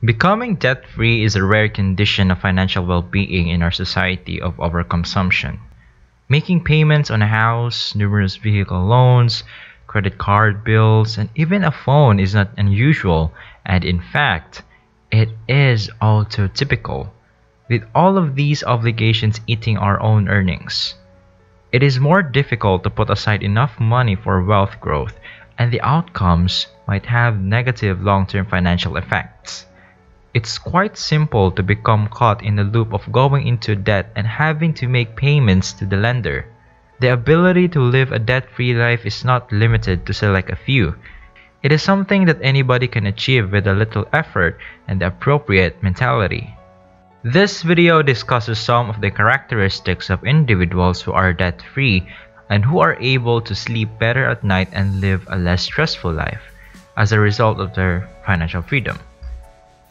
Becoming debt-free is a rare condition of financial well-being in our society of overconsumption. Making payments on a house, numerous vehicle loans, credit card bills, and even a phone is not unusual, and in fact, it is all too typical, with all of these obligations eating our own earnings. It is more difficult to put aside enough money for wealth growth, and the outcomes might have negative long-term financial effects. It's quite simple to become caught in the loop of going into debt and having to make payments to the lender. The ability to live a debt-free life is not limited to select a few. It is something that anybody can achieve with a little effort and the appropriate mentality. This video discusses some of the characteristics of individuals who are debt-free and who are able to sleep better at night and live a less stressful life as a result of their financial freedom.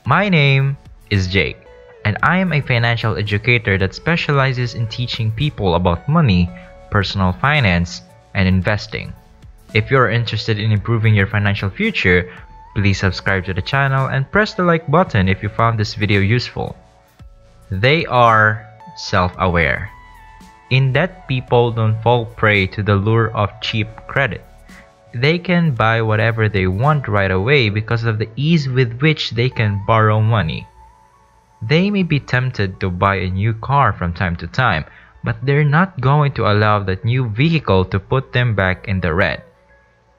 My name is Jake, and I am a financial educator that specializes in teaching people about money, personal finance, and investing. If you are interested in improving your financial future, please subscribe to the channel and press the like button if you found this video useful. They are self-aware. In debt, people don't fall prey to the lure of cheap credit. They can buy whatever they want right away because of the ease with which they can borrow money. They may be tempted to buy a new car from time to time, but they're not going to allow that new vehicle to put them back in the red.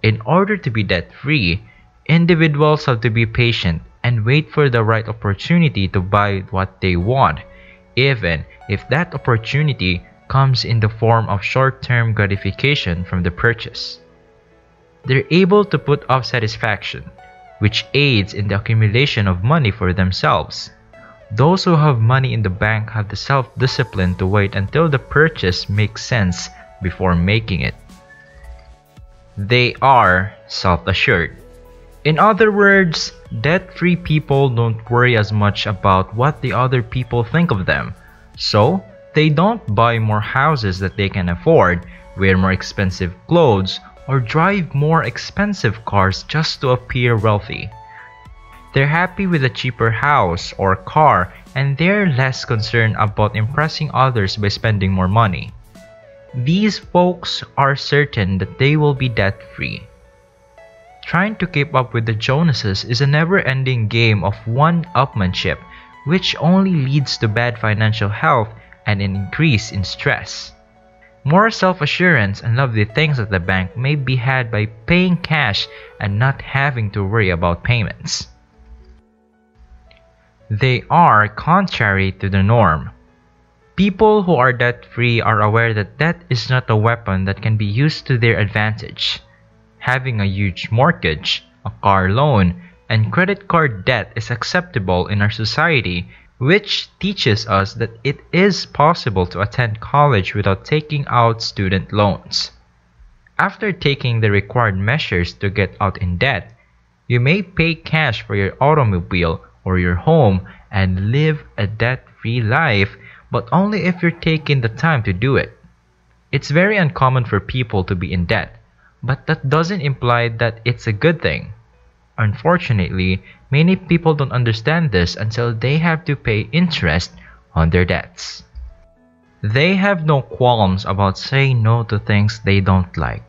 In order to be debt-free, individuals have to be patient and wait for the right opportunity to buy what they want, even if that opportunity comes in the form of short-term gratification from the purchase. They're able to put off satisfaction, which aids in the accumulation of money for themselves. Those who have money in the bank have the self-discipline to wait until the purchase makes sense before making it. They are self-assured. In other words, debt-free people don't worry as much about what the other people think of them. So, they don't buy more houses that they can afford, wear more expensive clothes, or drive more expensive cars just to appear wealthy. They're happy with a cheaper house or car, and they're less concerned about impressing others by spending more money. These folks are certain that they will be debt-free. Trying to keep up with the Jonases is a never-ending game of one-upmanship, which only leads to bad financial health and an increase in stress. More self-assurance and lovely things at the bank may be had by paying cash and not having to worry about payments. They are contrary to the norm. People who are debt-free are aware that debt is not a weapon that can be used to their advantage. Having a huge mortgage, a car loan, and credit card debt is acceptable in our society, which teaches us that it is possible to attend college without taking out student loans. After taking the required measures to get out in debt, you may pay cash for your automobile or your home and live a debt-free life, but only if you're taking the time to do it. It's very uncommon for people to be in debt, but that doesn't imply that it's a good thing. Unfortunately, many people don't understand this until they have to pay interest on their debts. They have no qualms about saying no to things they don't like.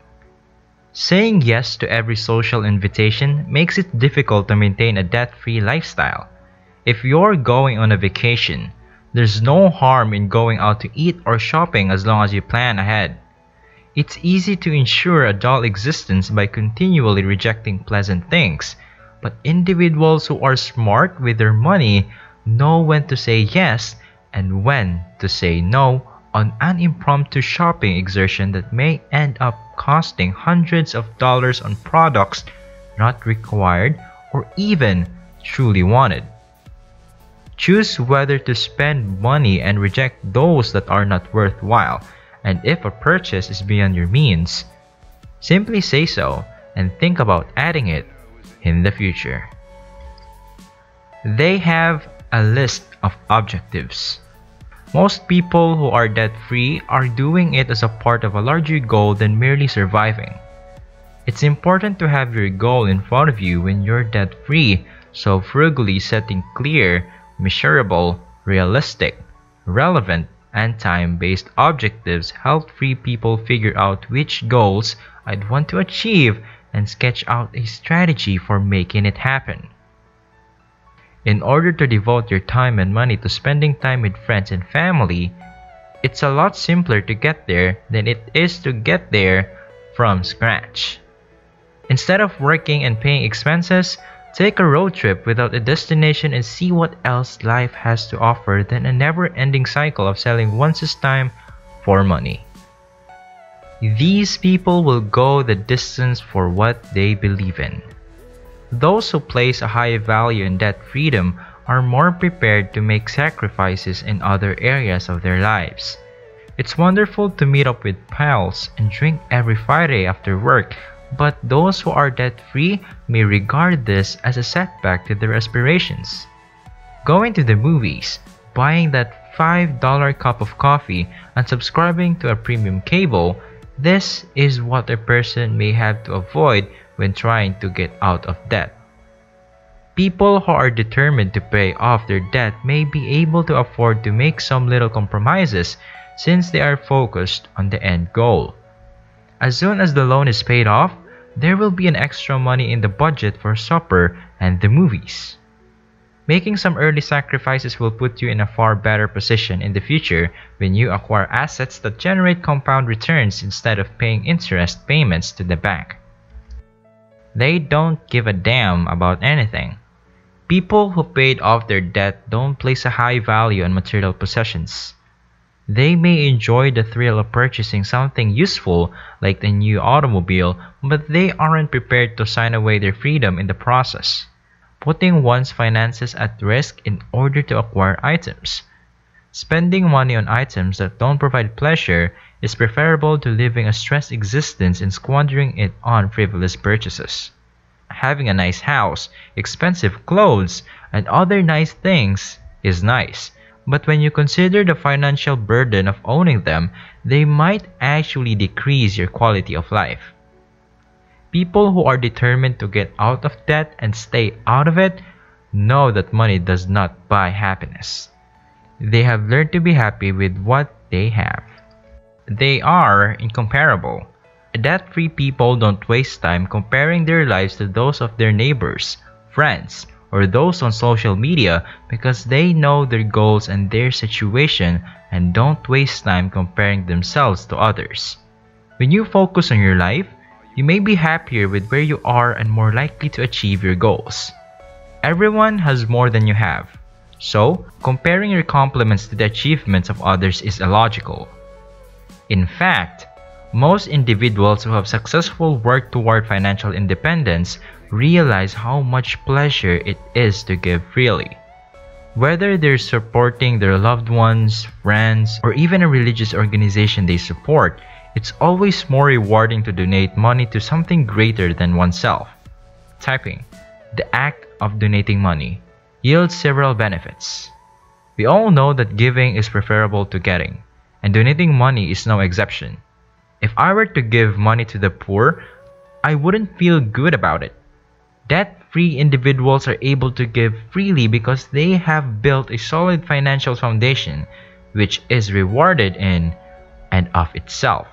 Saying yes to every social invitation makes it difficult to maintain a debt-free lifestyle. If you're going on a vacation, there's no harm in going out to eat or shopping as long as you plan ahead. It's easy to ensure a dull existence by continually rejecting pleasant things, but individuals who are smart with their money know when to say yes and when to say no on an impromptu shopping exertion that may end up costing hundreds of dollars on products not required or even truly wanted. Choose whether to spend money and reject those that are not worthwhile. And if a purchase is beyond your means, simply say so and think about adding it in the future. They have a list of objectives. Most people who are debt-free are doing it as a part of a larger goal than merely surviving. It's important to have your goal in front of you when you're debt-free So frugally setting clear, measurable, realistic, relevant, and time-based objectives help free people figure out which goals I'd want to achieve and sketch out a strategy for making it happen. In order to devote your time and money to spending time with friends and family, it's a lot simpler to get there than it is to get there from scratch. Instead of working and paying expenses, take a road trip without a destination and see what else life has to offer than a never-ending cycle of selling one's time for money. These people will go the distance for what they believe in. Those who place a high value in debt freedom are more prepared to make sacrifices in other areas of their lives. It's wonderful to meet up with pals and drink every Friday after work, but those who are debt-free may regard this as a setback to their aspirations. Going to the movies, buying that $5 cup of coffee, and subscribing to a premium cable, this is what a person may have to avoid when trying to get out of debt. People who are determined to pay off their debt may be able to afford to make some little compromises since they are focused on the end goal. As soon as the loan is paid off, there will be an extra money in the budget for supper and the movies. Making some early sacrifices will put you in a far better position in the future when you acquire assets that generate compound returns instead of paying interest payments to the bank. They don't give a damn about anything. People who paid off their debt don't place a high value on material possessions. They may enjoy the thrill of purchasing something useful like a new automobile, but they aren't prepared to sign away their freedom in the process, putting one's finances at risk in order to acquire items. Spending money on items that don't provide pleasure is preferable to living a stressed existence and squandering it on frivolous purchases. Having a nice house, expensive clothes, and other nice things is nice, but when you consider the financial burden of owning them, they might actually decrease your quality of life. People who are determined to get out of debt and stay out of it know that money does not buy happiness. They have learned to be happy with what they have. They are incomparable. Debt-free people don't waste time comparing their lives to those of their neighbors, friends, or those on social media because they know their goals and their situation and don't waste time comparing themselves to others. When you focus on your life, you may be happier with where you are and more likely to achieve your goals. Everyone has more than you have, so comparing your compliments to the achievements of others is illogical. In fact, most individuals who have successfully worked toward financial independence realize how much pleasure it is to give freely. Whether they're supporting their loved ones, friends, or even a religious organization they support, it's always more rewarding to donate money to something greater than oneself. Typing, the act of donating money, yields several benefits. We all know that giving is preferable to getting, and donating money is no exception. If I were to give money to the poor, I wouldn't feel good about it. Debt-free individuals are able to give freely because they have built a solid financial foundation, which is rewarded in and of itself.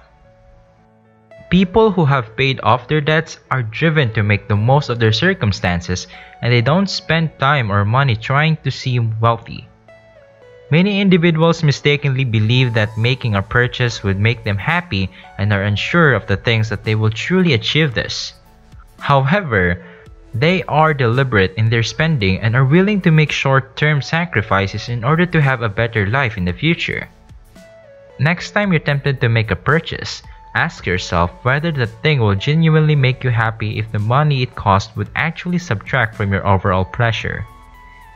People who have paid off their debts are driven to make the most of their circumstances, and they don't spend time or money trying to seem wealthy. Many individuals mistakenly believe that making a purchase would make them happy and are unsure of the things that they will truly achieve this. However, they are deliberate in their spending and are willing to make short-term sacrifices in order to have a better life in the future. Next time you're tempted to make a purchase, ask yourself whether the thing will genuinely make you happy if the money it costs would actually subtract from your overall pleasure.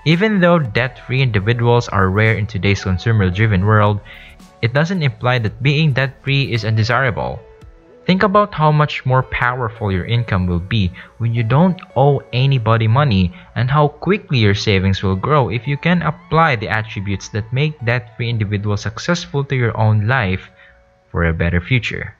Even though debt-free individuals are rare in today's consumer-driven world, it doesn't imply that being debt-free is undesirable. Think about how much more powerful your income will be when you don't owe anybody money, and how quickly your savings will grow if you can apply the attributes that make debt-free individuals successful to your own life for a better future.